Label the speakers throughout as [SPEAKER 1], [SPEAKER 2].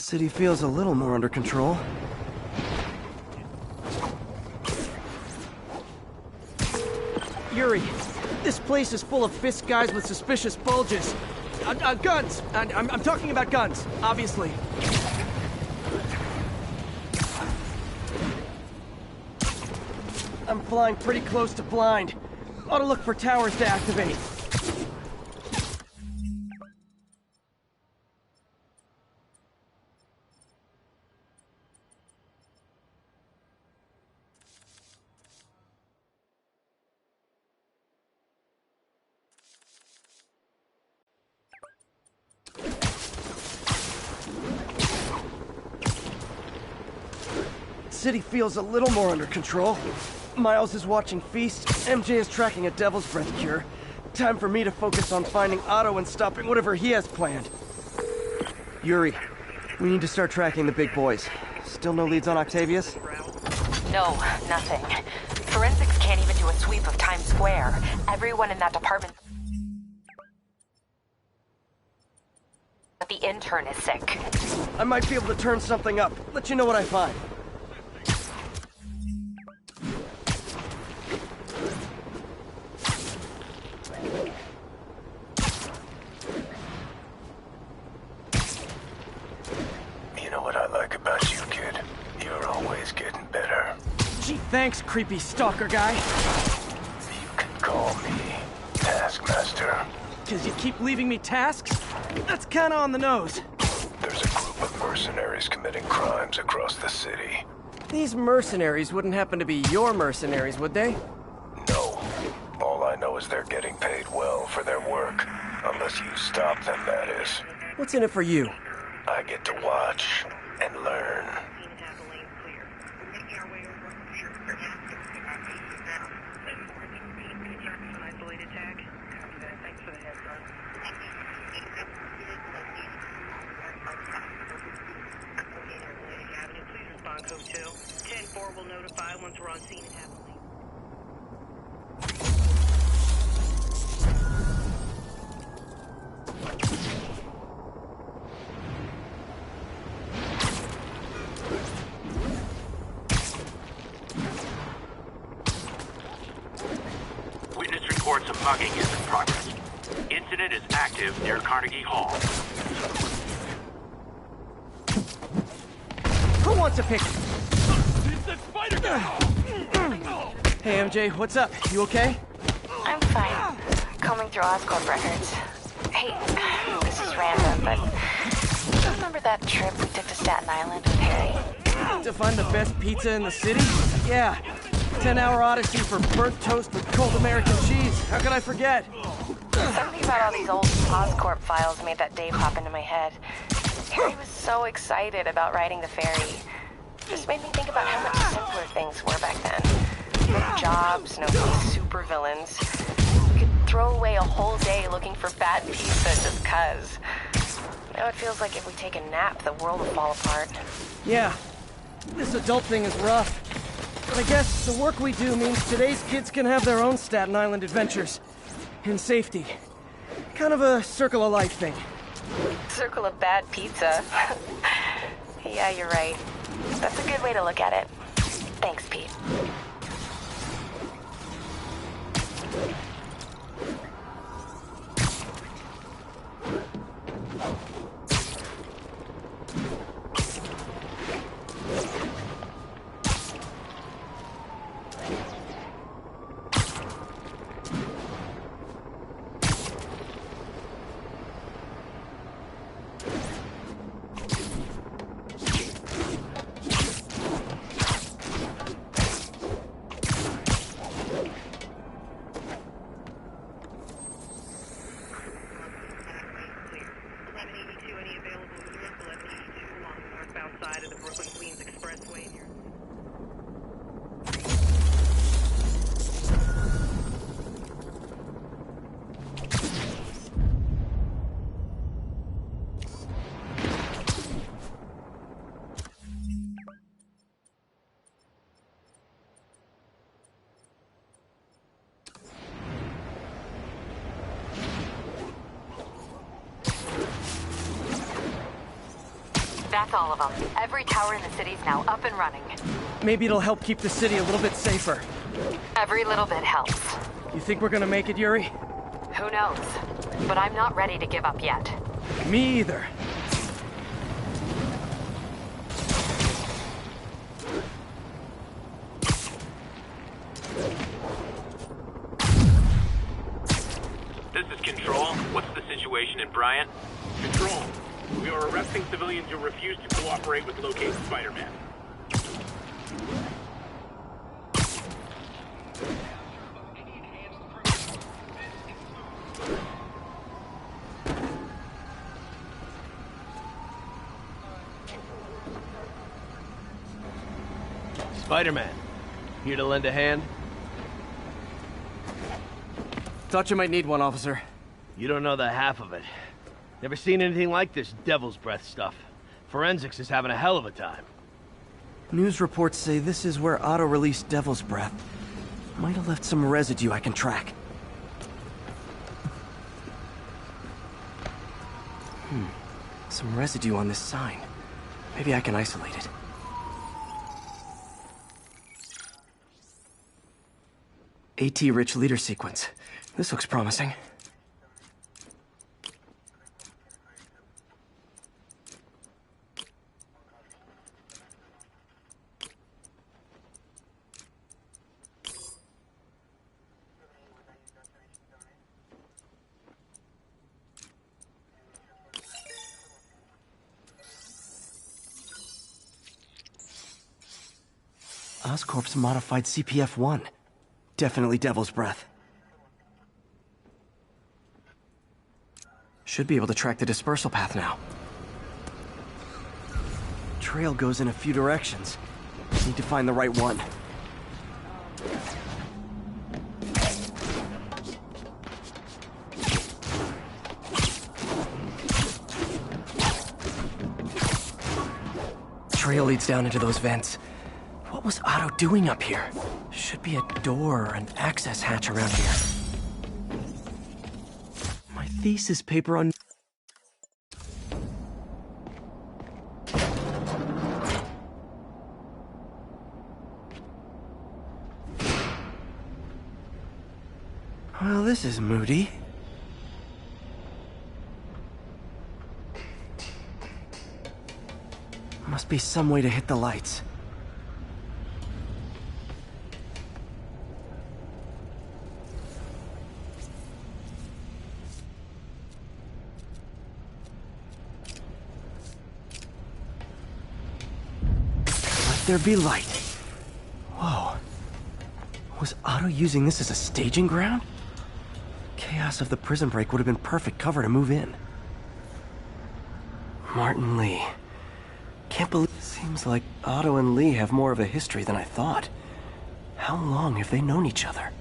[SPEAKER 1] City feels a little more under control. Yuri, this place is full of fist guys with suspicious bulges. Guns! I'm talking about guns, obviously. I'm flying pretty close to blind. Ought to look for towers to activate. City feels a little more under control. Miles is watching Feast, MJ is tracking a Devil's Breath cure. Time for me to focus on finding Otto and stopping whatever he has planned. Yuri, we need to start tracking the big boys. Still no leads on Octavius?
[SPEAKER 2] No, nothing. Forensics can't even do a sweep of Times Square. Everyone in that department... But the intern is sick.
[SPEAKER 1] I might be able to turn something up. Let you know what I find. Thanks, creepy stalker guy.
[SPEAKER 3] You can call me Taskmaster.
[SPEAKER 1] 'Cause you keep leaving me tasks? That's kinda on the nose.
[SPEAKER 3] There's a group of mercenaries committing crimes across the city.
[SPEAKER 1] These mercenaries wouldn't happen to be your mercenaries, would they?
[SPEAKER 3] No. All I know is they're getting paid well for their work. Unless you stop them, that is.
[SPEAKER 1] What's in it for you?
[SPEAKER 3] I get to watch and learn.
[SPEAKER 4] Code 2. 10-4 will notify once we're on scene and have a lead.
[SPEAKER 5] Witness reports of mugging is in progress. Incident is active near Carnegie Hall.
[SPEAKER 1] Who wants a pick?
[SPEAKER 5] It's the Spider-Man!
[SPEAKER 1] Hey, MJ, what's up? You okay?
[SPEAKER 2] I'm fine. Combing through Oscorp records. Hey, this is random, but... do you remember that trip we took to Staten Island with Harry?
[SPEAKER 1] To find the best pizza in the city? Yeah. 10-hour odyssey for burnt toast with cold American cheese. How could I forget?
[SPEAKER 2] Something about all these old Oscorp files made that day pop into my head. Harry was so excited about riding the ferry. Just made me think about how much simpler things were back then. No jobs, no supervillains. We could throw away a whole day looking for bad pizza just 'cause. Now it feels like if we take a nap, the world will fall apart.
[SPEAKER 1] Yeah. This adult thing is rough. But I guess the work we do means today's kids can have their own Staten Island adventures. In safety. Kind of a circle of life thing.
[SPEAKER 2] Circle of bad pizza. Yeah, you're right. That's a good way to look at it. Thanks, Pete.
[SPEAKER 6] That's all of them. Every tower in the city's now up and running.
[SPEAKER 1] Maybe it'll help keep the city a little bit safer.
[SPEAKER 6] Every little bit helps.
[SPEAKER 1] You think we're gonna make it, Yuri?
[SPEAKER 6] Who knows? But I'm not ready to give up yet.
[SPEAKER 1] Me either.
[SPEAKER 5] This is Control. What's the situation in Bryant?
[SPEAKER 7] Control. We are arresting civilians who refuse to cooperate with locating Spider-Man.
[SPEAKER 8] Spider-Man, here to lend a hand?
[SPEAKER 1] Thought you might need one, officer.
[SPEAKER 8] You don't know the half of it. Never seen anything like this devil's breath stuff. Forensics is having a hell of a time.
[SPEAKER 1] News reports say this is where Otto released Devil's Breath. Might have left some residue I can track. Some residue on this sign. Maybe I can isolate it. AT-rich leader sequence. This looks promising. Oscorp's modified CPF-1. Definitely Devil's Breath. Should be able to track the dispersal path now. Trail goes in a few directions. Need to find the right one. Trail leads down into those vents. What was Otto doing up here? Should be a door or an access hatch around here. My thesis paper on... Well, this is moody. Must be some way to hit the lights. There be light. Whoa. Was Otto using this as a staging ground? Chaos of the prison break would have been perfect cover to move in. Martin Lee. Can't believe... Seems like Otto and Lee have more of a history than I thought. How long have they known each other?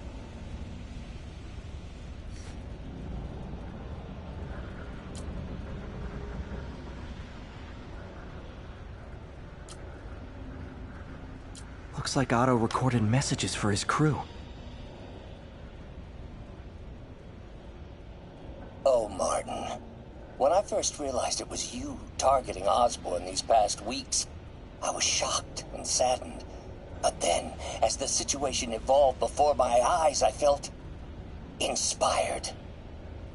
[SPEAKER 1] Looks like Otto recorded messages for his crew.
[SPEAKER 9] Oh, Martin. When I first realized it was you targeting Osborn these past weeks, I was shocked and saddened. But then, as the situation evolved before my eyes, I felt inspired.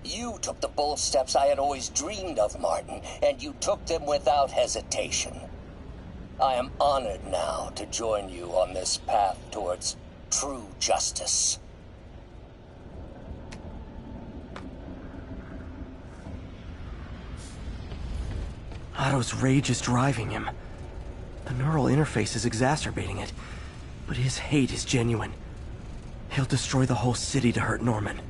[SPEAKER 9] You took the bold steps I had always dreamed of, Martin, and you took them without hesitation. I am honored now to join you on this path towards true justice.
[SPEAKER 1] Otto's rage is driving him. The neural interface is exacerbating it, but his hate is genuine. He'll destroy the whole city to hurt Norman.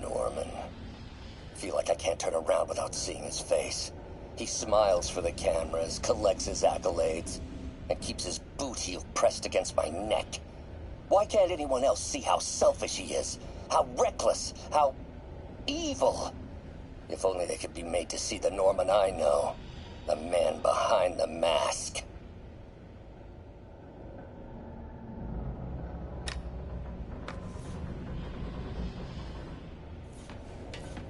[SPEAKER 9] Norman. Feel like I can't turn around without seeing his face. He smiles for the cameras, collects his accolades, and keeps his boot heel pressed against my neck. Why can't anyone else see how selfish he is? How reckless? How evil? If only they could be made to see the Norman I know. the man behind the mask.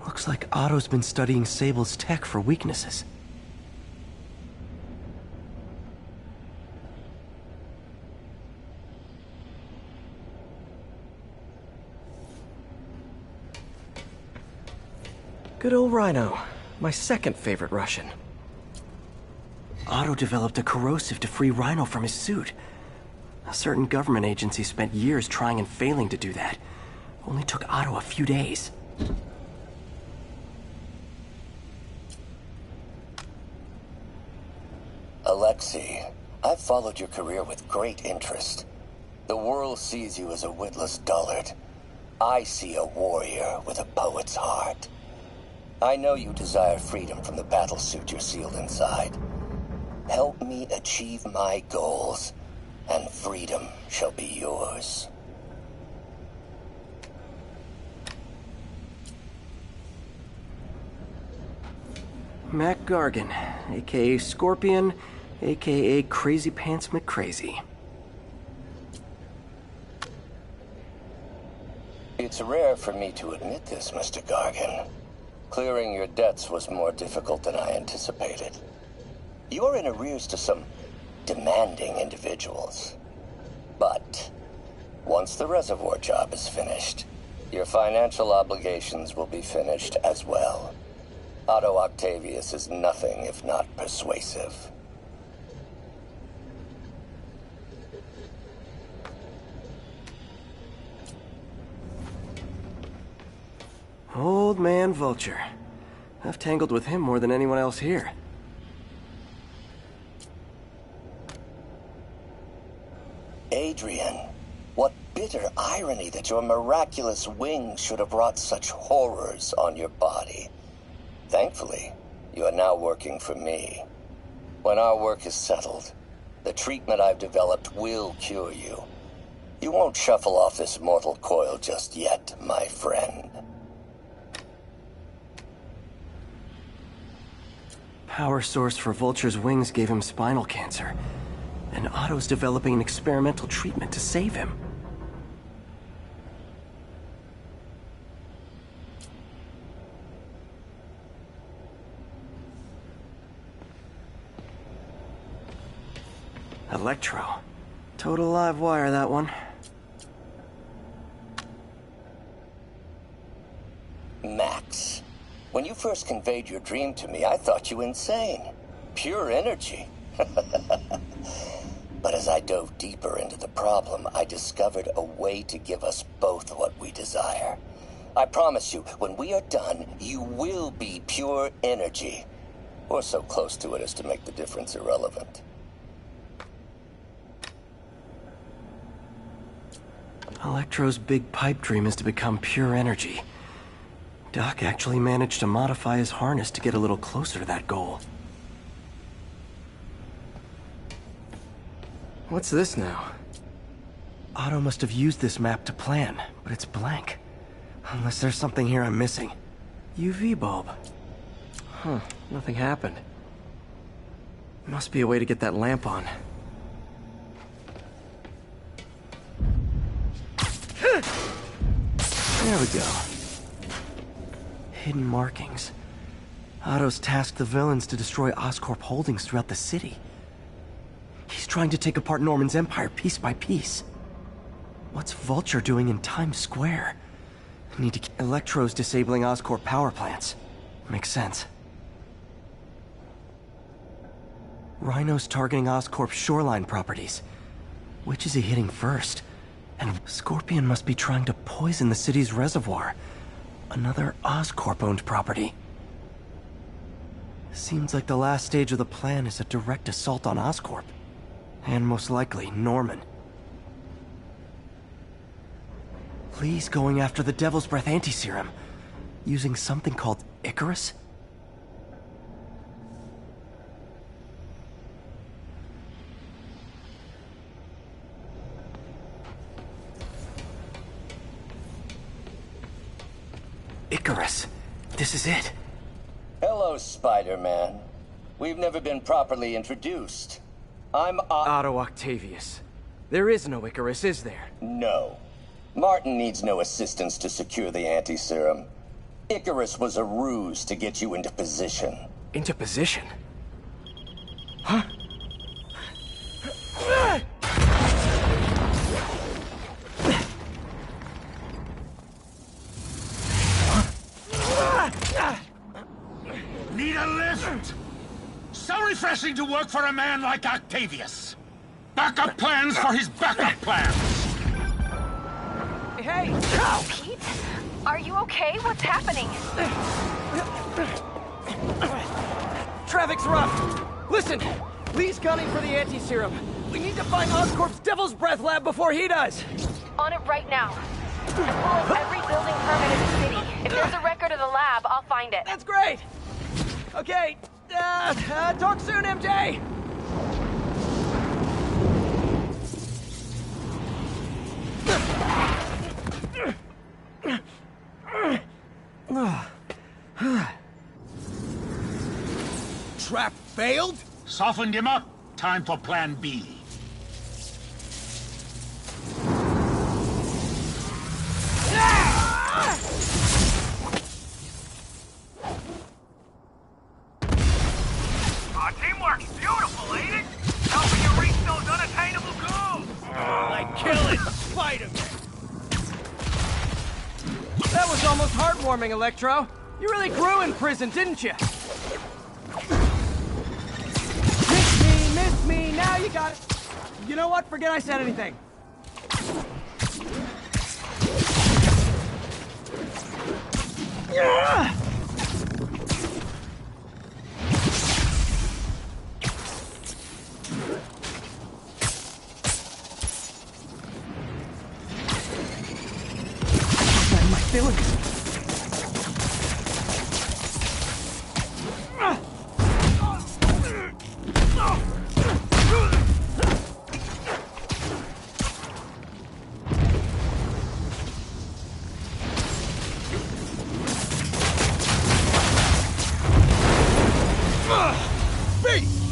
[SPEAKER 1] Looks like Otto's been studying Sable's tech for weaknesses.
[SPEAKER 10] Good old Rhino. My second favorite Russian.
[SPEAKER 1] Otto developed a corrosive to free Rhino from his suit. A certain government agency spent years trying and failing to do that. Only took Otto a few days.
[SPEAKER 9] Alexei, I've followed your career with great interest. The world sees you as a witless dullard. I see a warrior with a poet's heart. I know you desire freedom from the battlesuit you're sealed inside. Help me achieve my goals, and freedom shall be yours.
[SPEAKER 1] Mac Gargan, aka Scorpion, aka Crazy Pants McCrazy.
[SPEAKER 9] It's rare for me to admit this, Mr. Gargan. Clearing your debts was more difficult than I anticipated. You're in arrears to some demanding individuals. But once the reservoir job is finished, your financial obligations will be finished as well. Otto Octavius is nothing if not persuasive.
[SPEAKER 1] Old man Vulture. I've tangled with him more than anyone else here.
[SPEAKER 9] Adrian, what bitter irony that your miraculous wings should have wrought such horrors on your body. Thankfully, you are now working for me. When our work is settled, the treatment I've developed will cure you. You won't shuffle off this mortal coil just yet, my friend.
[SPEAKER 1] Power source for Vulture's wings gave him spinal cancer, and Otto's developing an experimental treatment to save him. Electro. Total live wire, that one.
[SPEAKER 9] Max, when you first conveyed your dream to me, I thought you insane. Pure energy. But as I dove deeper into the problem, I discovered a way to give us both what we desire. I promise you, when we are done, you will be pure energy. Or so close to it as to make the difference irrelevant.
[SPEAKER 1] Electro's big pipe dream is to become pure energy. Doc actually managed to modify his harness to get a little closer to that goal.
[SPEAKER 10] What's this now?
[SPEAKER 1] Otto must have used this map to plan, but it's blank. Unless there's something here I'm missing. UV bulb.
[SPEAKER 10] Huh, nothing happened. Must be a way to get that lamp on.
[SPEAKER 1] There we go. Hidden markings. Otto's tasked the villains to destroy Oscorp holdings throughout the city. He's trying to take apart Norman's empire piece by piece. What's Vulture doing in Times Square? Need to keep Electro's disabling Oscorp power plants. Makes sense. Rhino's targeting Oscorp's shoreline properties. Which is he hitting first? And Scorpion must be trying to poison the city's reservoir. Another Oscorp-owned property. Seems like the last stage of the plan is a direct assault on Oscorp. And most likely, Norman. Lee's going after the Devil's Breath anti-serum. Using something called Icarus? Icarus. This is it.
[SPEAKER 9] Hello, Spider-Man. We've never been properly introduced. I'm
[SPEAKER 10] Otto Octavius. There is no Icarus, is there?
[SPEAKER 9] No. Martin needs no assistance to secure the anti-serum. Icarus was a ruse to get you into position.
[SPEAKER 10] Into position? Huh?
[SPEAKER 11] Need a lift? So refreshing to work for a man like Octavius. Backup plans for his backup plans.
[SPEAKER 10] Hey!
[SPEAKER 2] Pete? Are you okay? What's happening?
[SPEAKER 1] Traffic's rough. Listen, Lee's gunning for the anti-serum. We need to find Oscorp's Devil's Breath lab before he does.
[SPEAKER 2] On it right now. I pulled every building permit in the city. If there's a record of the lab, I'll find it.
[SPEAKER 1] That's great. Okay, talk soon, MJ.
[SPEAKER 11] Trap failed? Softened him up. Time for plan B.
[SPEAKER 5] Teamwork's beautiful, ain't it? Helping you reach those unattainable goals!
[SPEAKER 8] Like killing Spiderman!
[SPEAKER 1] That was almost heartwarming, Electro. You really grew in prison, didn't you? Miss me, now you got it. You know what? Forget I said anything. My feelings.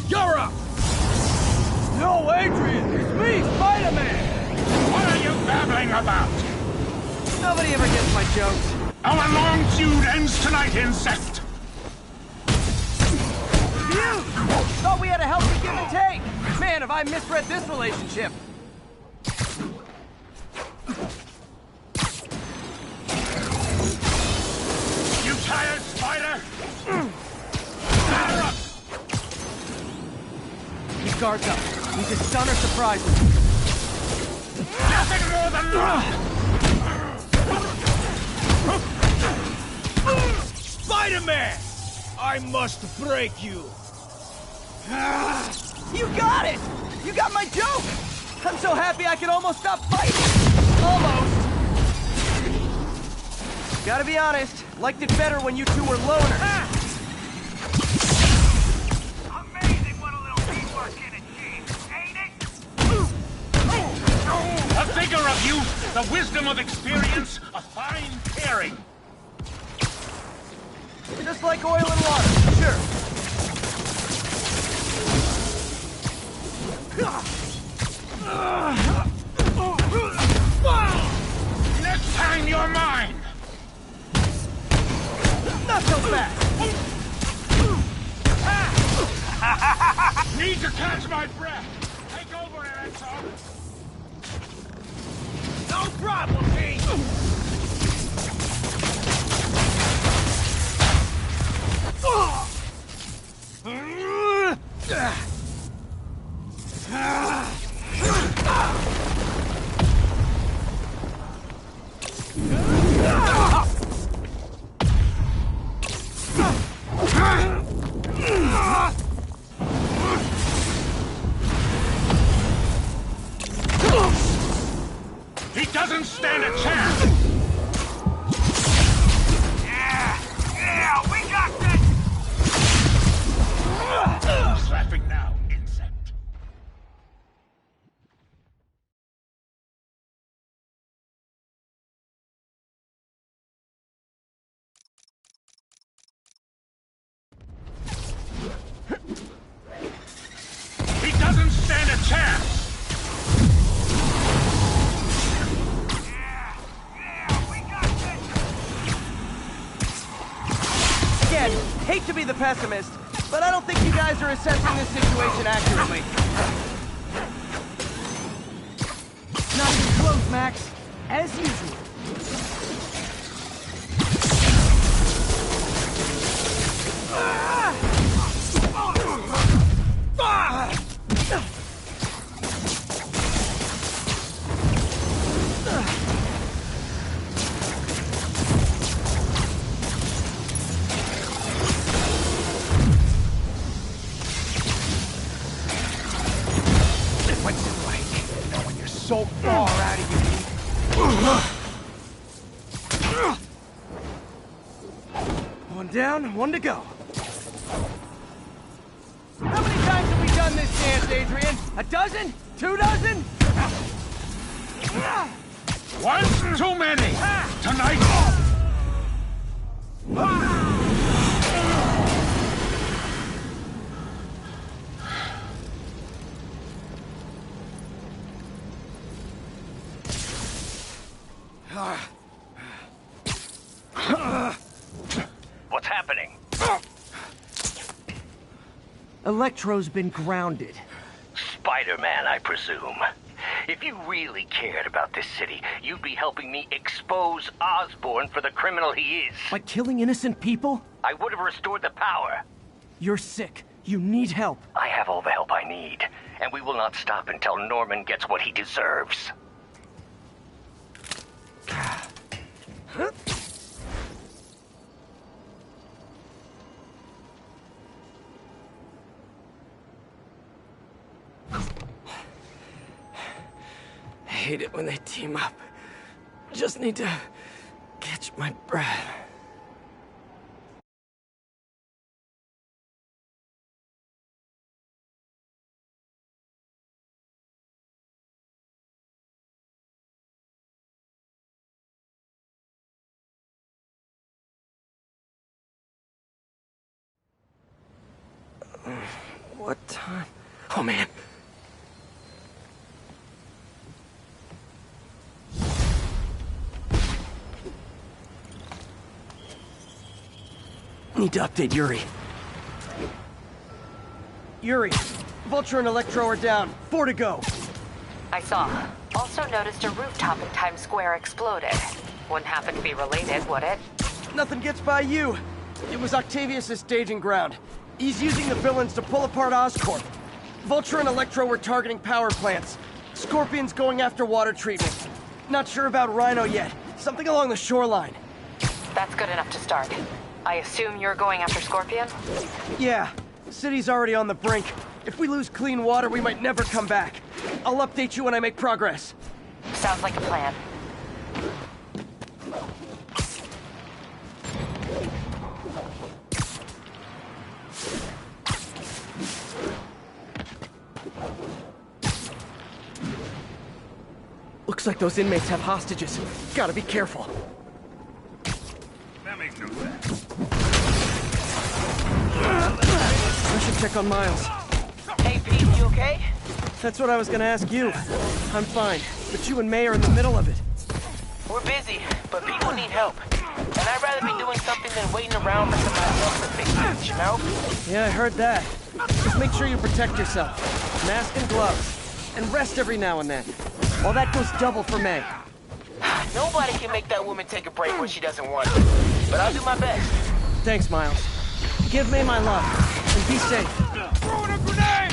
[SPEAKER 11] You're up!
[SPEAKER 1] No, Adrian! It's me, Spider-Man!
[SPEAKER 11] What are you babbling about?
[SPEAKER 1] Nobody ever gets my jokes.
[SPEAKER 11] Our long feud ends tonight, insect!
[SPEAKER 1] You! Thought we had a healthy give and take! Man, have I misread this relationship!
[SPEAKER 11] You tired, Spider? Batter up!
[SPEAKER 1] Keep guards up. Need to stun or surprise him.
[SPEAKER 11] Nothing more than rock!
[SPEAKER 8] Spider-Man! I must break you!
[SPEAKER 1] You got it! You got my joke! I'm so happy I can almost stop fighting! Almost! Gotta be honest, liked it better when you two were loners.
[SPEAKER 5] Amazing what a little teamwork can achieve, ain't it?
[SPEAKER 11] A vigor of youth, the wisdom of experience, a fine pairing.
[SPEAKER 1] Just like oil and water, sure.
[SPEAKER 11] Next time you're mine!
[SPEAKER 1] Not so fast!
[SPEAKER 11] Need to catch my breath! Take over, Electro!
[SPEAKER 8] No problem, Pete!
[SPEAKER 11] He doesn't stand a chance!
[SPEAKER 5] Yeah, we got this!
[SPEAKER 11] Who's laughing now, insect?
[SPEAKER 1] be the pessimist, but I don't think you guys are assessing this situation accurately. Not even close, Max. As usual.
[SPEAKER 11] What's it like when you're so far out of your
[SPEAKER 1] One down, one to go. How many times have we done this dance, Adrian? A dozen? 2 dozen?
[SPEAKER 11] One's too many! Tonight!
[SPEAKER 5] What's happening?
[SPEAKER 1] Electro's been grounded.
[SPEAKER 5] Spider-Man, I presume. If you really cared about this city, you'd be helping me expose Osborn for the criminal he is.
[SPEAKER 1] By killing innocent people?
[SPEAKER 5] I would have restored the power.
[SPEAKER 1] You're sick. You need help.
[SPEAKER 5] I have all the help I need, and we will not stop until Norman gets what he deserves.
[SPEAKER 10] I hate it when they team up. Just need to catch my breath. What time? Oh, man. Need to update Yuri.
[SPEAKER 1] Yuri, Vulture and Electro are down. 4 to go.
[SPEAKER 6] I saw. Also noticed a rooftop in Times Square exploded. Wouldn't happen to be related, would it?
[SPEAKER 1] Nothing gets by you. It was Octavius' staging ground. He's using the villains to pull apart Oscorp. Vulture and Electro were targeting power plants. Scorpion's going after water treatment. Not sure about Rhino yet. Something along the shoreline.
[SPEAKER 6] That's good enough to start. I assume you're going after Scorpion?
[SPEAKER 1] Yeah. City's already on the brink. If we lose clean water, we might never come back. I'll update you when I make progress.
[SPEAKER 6] Sounds like a plan.
[SPEAKER 1] Looks like those inmates have hostages. Gotta be careful.
[SPEAKER 11] That makes no sense.
[SPEAKER 1] I should check on Miles.
[SPEAKER 12] Hey, Pete, you okay?
[SPEAKER 1] That's what I was gonna ask you. I'm fine, but you and May are in the middle of it.
[SPEAKER 12] We're busy, but people need help. And I'd rather be doing something than waiting around for somebody else to fix it, you know?
[SPEAKER 1] Yeah, I heard that. Just make sure you protect yourself. Mask and gloves. And rest every now and then. Well, that goes double for May.
[SPEAKER 12] Nobody can make that woman take a break when she doesn't want to. But I'll do my best.
[SPEAKER 1] Thanks, Miles. Give May my love, and be safe.
[SPEAKER 11] Throwing a grenade!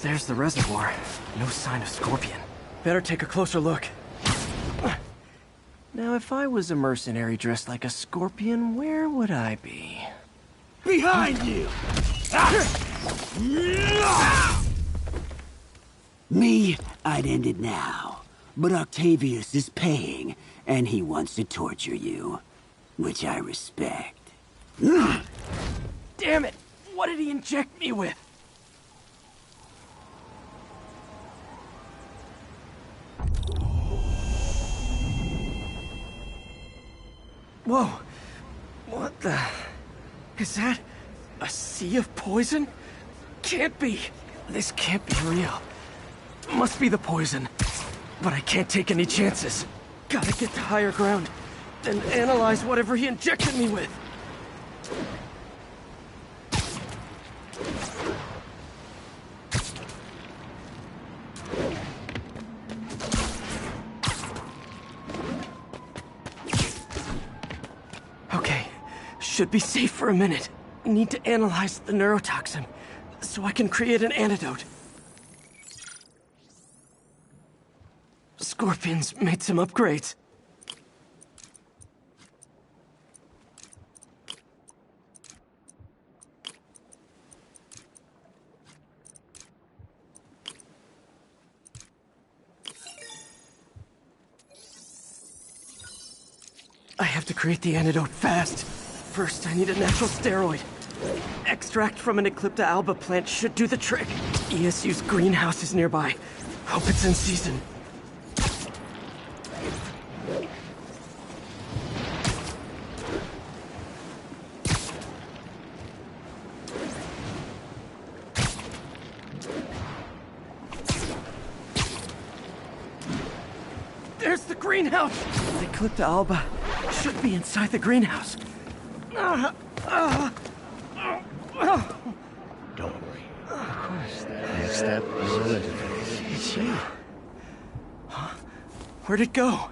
[SPEAKER 10] There's the reservoir. No sign of Scorpion.
[SPEAKER 1] Better take a closer look.
[SPEAKER 10] Now, if I was a mercenary dressed like a scorpion, where would I be?
[SPEAKER 13] Behind you! Me, I'd end it now. But Octavius is paying, and he wants to torture you. Which I respect.
[SPEAKER 10] Damn it! What did he inject me with? Whoa! What the... Is that... a sea of poison? Can't be! This can't be real. Must be the poison. But I can't take any chances. Gotta get to higher ground, then analyze whatever he injected me with. Okay, should be safe for a minute. Need to analyze the neurotoxin, so I can create an antidote. Scorpions made some upgrades. I have to create the antidote fast. First, I need a natural steroid. Extract from an Eclipta alba plant should do the trick. ESU's greenhouse is nearby. Hope it's in season. There's the greenhouse! The Eclipta alba should be inside the greenhouse.
[SPEAKER 8] Don't worry. Of course, the next step is a interface.
[SPEAKER 10] It's you. Huh? Where'd it go?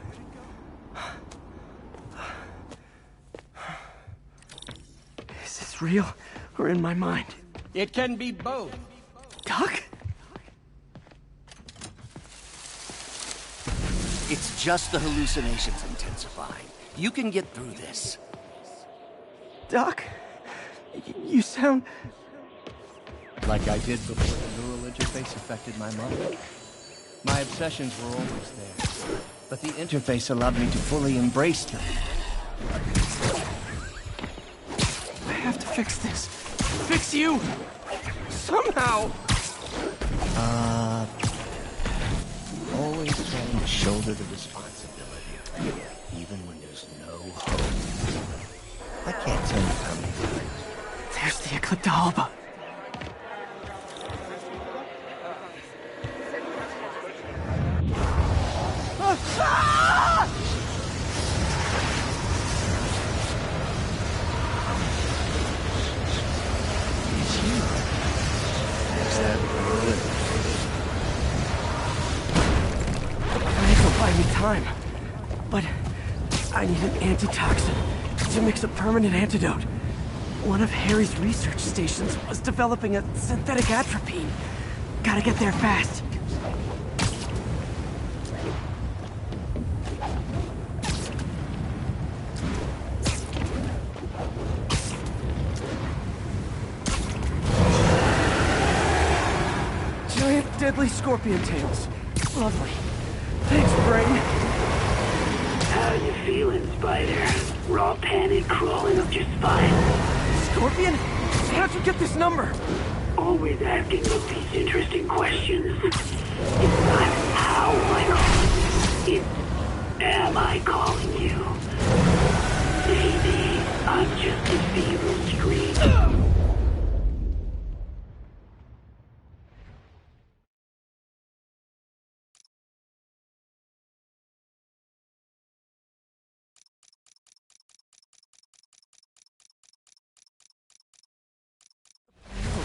[SPEAKER 10] Is this real or in my mind?
[SPEAKER 13] It can be both.
[SPEAKER 10] Doc?
[SPEAKER 13] It's just the hallucinations intensifying. You can get through this.
[SPEAKER 10] Doc? You sound...
[SPEAKER 8] Like I did before the neural interface affected my mother. My obsessions were always there, but the interface allowed me to fully embrace them.
[SPEAKER 10] I have to fix this. Fix you! Somehow!
[SPEAKER 8] Always trying to shoulder the responsibility, even when there's no hope. I can't tell you how many times.
[SPEAKER 10] There's the Eclipta alba. Buy me time, but I need an antitoxin to mix a permanent antidote. One of Harry's research stations was developing a synthetic atropine. Gotta get there fast. Giant deadly scorpion tails. Lovely. Thanks, Brain.
[SPEAKER 14] How you feeling, Spider? Raw panic crawling up your spine?
[SPEAKER 10] Scorpion? How'd you get this number?
[SPEAKER 14] Always asking us these interesting questions. It's not how I call you. It's am I calling you? Maybe I'm just a feeble scream.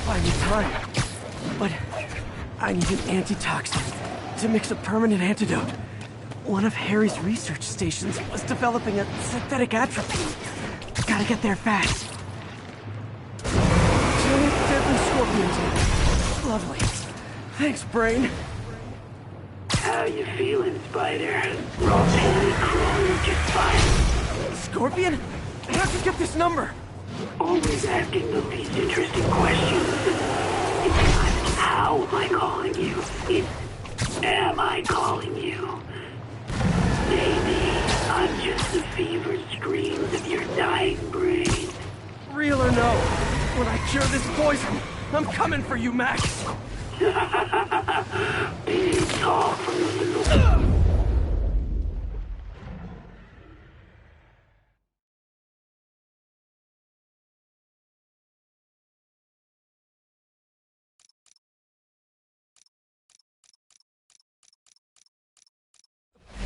[SPEAKER 10] Buy me time, but I need an antitoxin to mix a permanent antidote. One of Harry's research stations was developing a synthetic atropine. Gotta get there fast. Giant deadly scorpion tail. Lovely. Thanks, Brain.
[SPEAKER 14] How you feeling, Spider? Raw panic crawling just fine.
[SPEAKER 10] Scorpion? How'd you get this number?
[SPEAKER 14] Always asking them these interesting questions. It's not how am I calling you, it's am I calling you. Maybe I'm just the fevered screams of your dying brain.
[SPEAKER 10] Real or no, when I cure this poison, I'm coming for you, Mac.
[SPEAKER 14] Big talk from the little...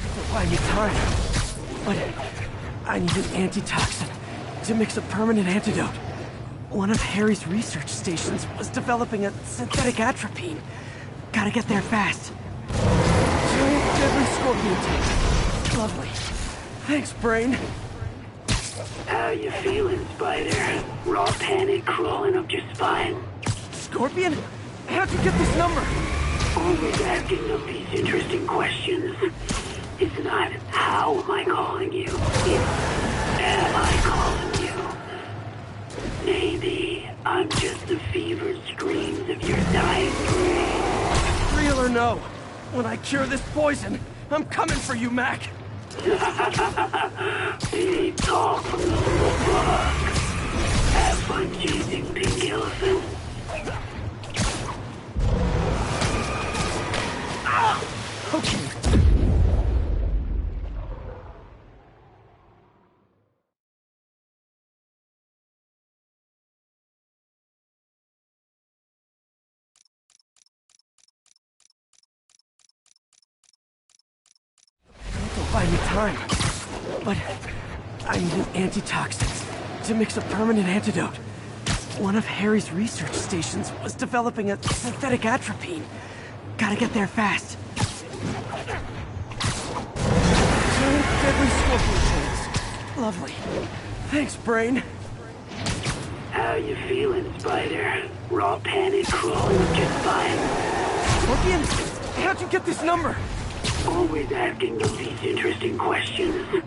[SPEAKER 10] To buy me time, but I need an antitoxin to mix a permanent antidote. One of Harry's research stations was developing a synthetic atropine. Gotta get there fast. Giant deadly scorpion tank. Lovely. Thanks, Brain.
[SPEAKER 14] How you feeling, Spider? Raw panic crawling up your spine.
[SPEAKER 10] Scorpion? How'd you get this number?
[SPEAKER 14] Always asking them these interesting questions. It's not how am I calling you, it's am I calling you. Maybe I'm just the fevered screams of your dying brain.
[SPEAKER 10] Real or no, when I cure this poison, I'm coming for you, Mac.
[SPEAKER 14] Big talk from the little bug. Have fun chasing pink elephants.
[SPEAKER 10] Okay. Don't buy me time, but I need an antitoxin to mix a permanent antidote. One of Harry's research stations was developing a synthetic atropine. Gotta get there fast. Giant deadly scorpion tanks. Lovely. Thanks, Brain.
[SPEAKER 14] How you feeling, Spider? Raw panic crawling up your spine.
[SPEAKER 10] Scorpion? How'd you get this number?
[SPEAKER 14] Always asking them these interesting questions.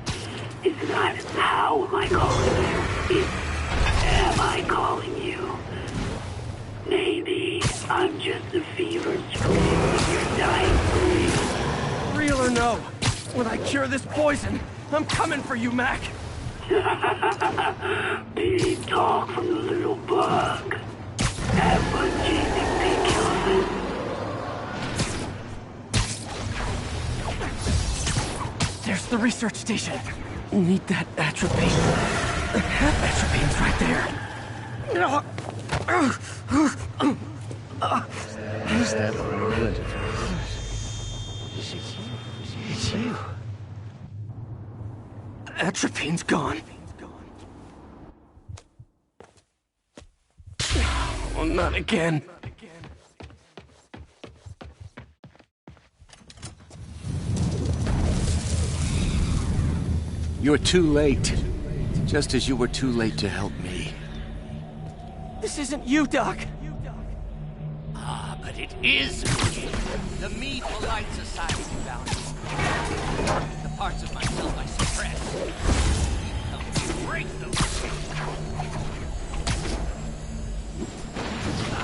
[SPEAKER 14] It's not how am I calling you, it's am I calling you. Maybe I'm just the fevered scream of your dying brain.
[SPEAKER 10] Real or no, when I cure this poison, I'm coming for you, Mac.
[SPEAKER 14] Big talk from the little bug. Have fun chasing pink elephants.
[SPEAKER 10] There's the research station. Need that atropine. Atropine's right there.
[SPEAKER 8] Is that neural interface? It's you.
[SPEAKER 10] Atropine's gone. Oh, not again.
[SPEAKER 8] You're too late. Just as you were too late to help me.
[SPEAKER 10] This isn't you, Doc.
[SPEAKER 5] Ah, but it is me. The me polite society value. The parts of myself I suppress. Help me break them.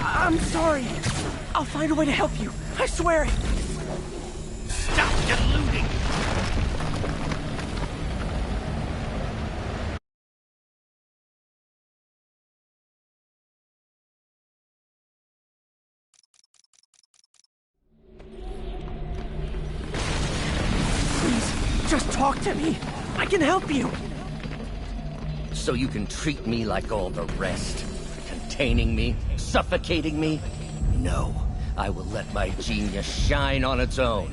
[SPEAKER 10] I'm sorry. I'll find a way to help you. I swear it.
[SPEAKER 5] Stop deluding.
[SPEAKER 10] Just talk to me. I can help you.
[SPEAKER 5] So you can treat me like all the rest. Containing me, suffocating me. No, I will let my genius shine on its own.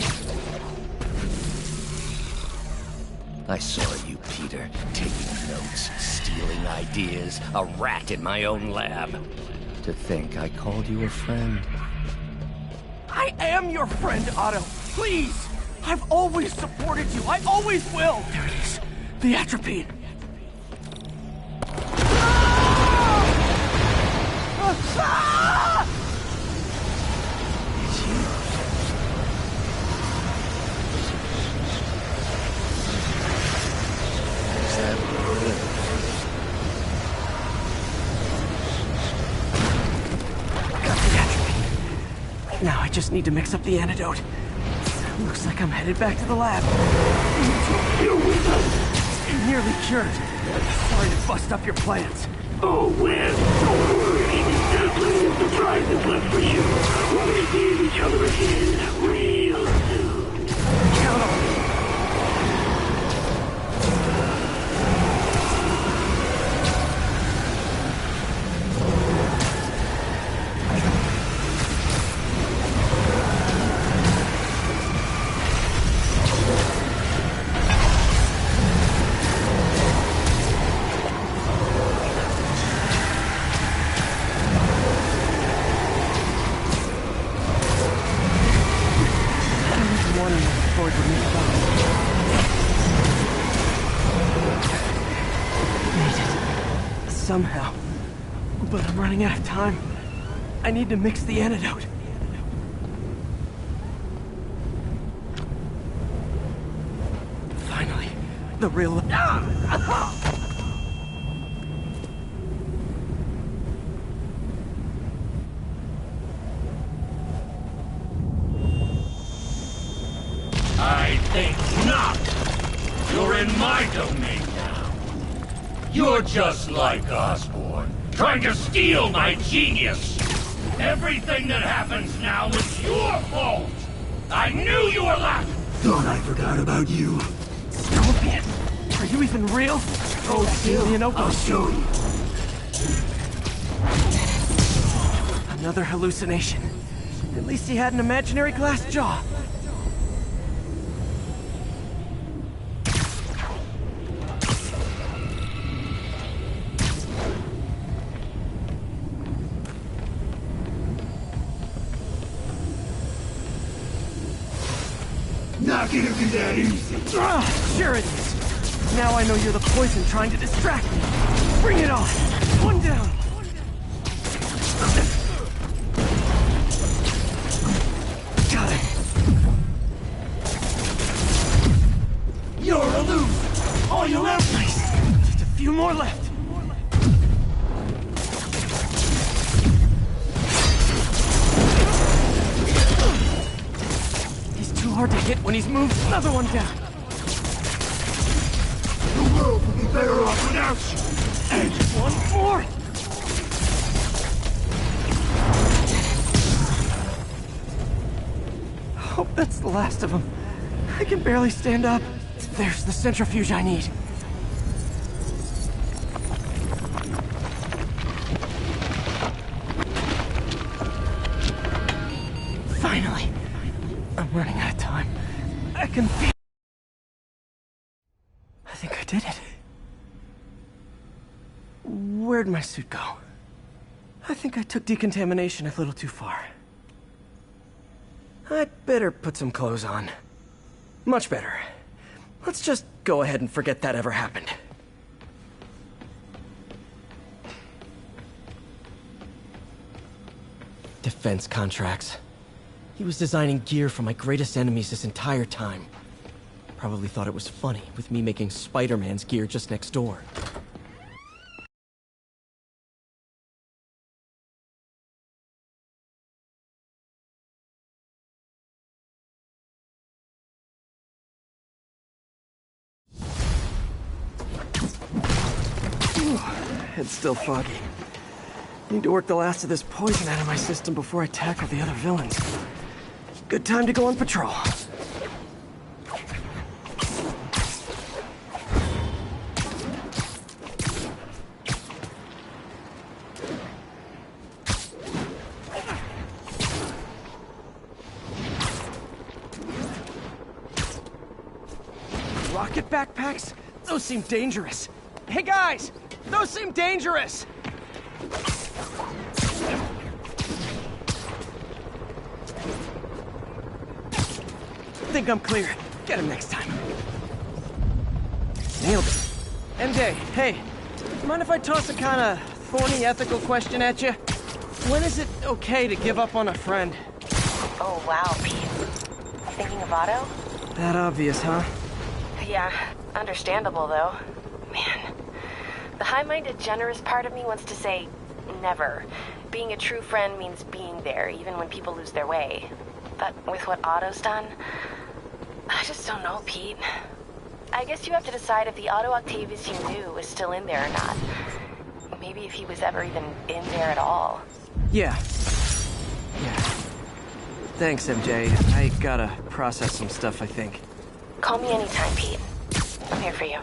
[SPEAKER 5] I saw you, Peter, taking notes, stealing ideas, a rat in my own lab. To think I called you a friend.
[SPEAKER 10] I am your friend, Otto. Please. I've always supported you. I always will. There it is. The atropine. Now I just need to mix up the antidote. Looks like I'm headed back to the lab.
[SPEAKER 14] You're with us.
[SPEAKER 10] Nearly cured. Sorry to bust up your plans.
[SPEAKER 14] Oh, well, don't worry. There's plenty of surprises left for you. We'll be seeing each other again real soon.
[SPEAKER 10] Count on me. Somehow. But I'm running out of time. I need to mix the antidote. Finally, the real...
[SPEAKER 11] I think not. You're in my domain now. You're just like Osborn, trying to steal my genius. Everything that happens now is your fault. I knew you were left.
[SPEAKER 14] Thought I forgot about you.
[SPEAKER 10] Scorpion! Are you even real? Oh, alien Oppo.
[SPEAKER 14] I'll show you.
[SPEAKER 10] Another hallucination. At least he had an imaginary glass jaw.
[SPEAKER 14] Not gonna be that easy.
[SPEAKER 10] Sure it is. Now I know you're the poison trying to distract me. Bring it on. One down. Got it.
[SPEAKER 14] You're a loser. All you'll ever...
[SPEAKER 10] Nice. Just a few more left. Hard to hit when he's moved. Another one down.
[SPEAKER 14] The world will be better off without you.
[SPEAKER 10] And one more. Hope that's the last of them. I can barely stand up. There's the centrifuge I need. Finally. I'm running out of time. I can feel... I think I did it. Where'd my suit go? I think I took decontamination a little too far. I'd better put some clothes on. Much better. Let's just go ahead and forget that ever happened. Defense contracts. He was designing gear for my greatest enemies this entire time. Probably thought it was funny, with me making Spider-Man's gear just next door. Head's still foggy. Need to work the last of this poison out of my system before I tackle the other villains. Good time to go on patrol. Rocket backpacks? Those seem dangerous. Hey guys! Those seem dangerous! Think I'm clear. Get him next time. Nailed it. MJ, hey. Mind if I toss a kinda thorny ethical question at you? When is it okay to give up on a friend?
[SPEAKER 2] Oh, wow, Pete. Thinking of Otto?
[SPEAKER 10] That obvious, huh?
[SPEAKER 2] Yeah, understandable, though. Man, the high-minded, generous part of me wants to say never. being a true friend means being there, even when people lose their way. But with what Otto's done, I just don't know, Pete. I guess you have to decide if the Otto Octavius you knew is still in there or not. Maybe if he was ever even in there at all.
[SPEAKER 10] Yeah. Thanks, MJ. I gotta process some stuff, I think.
[SPEAKER 2] Call me anytime, Pete. I'm here for you.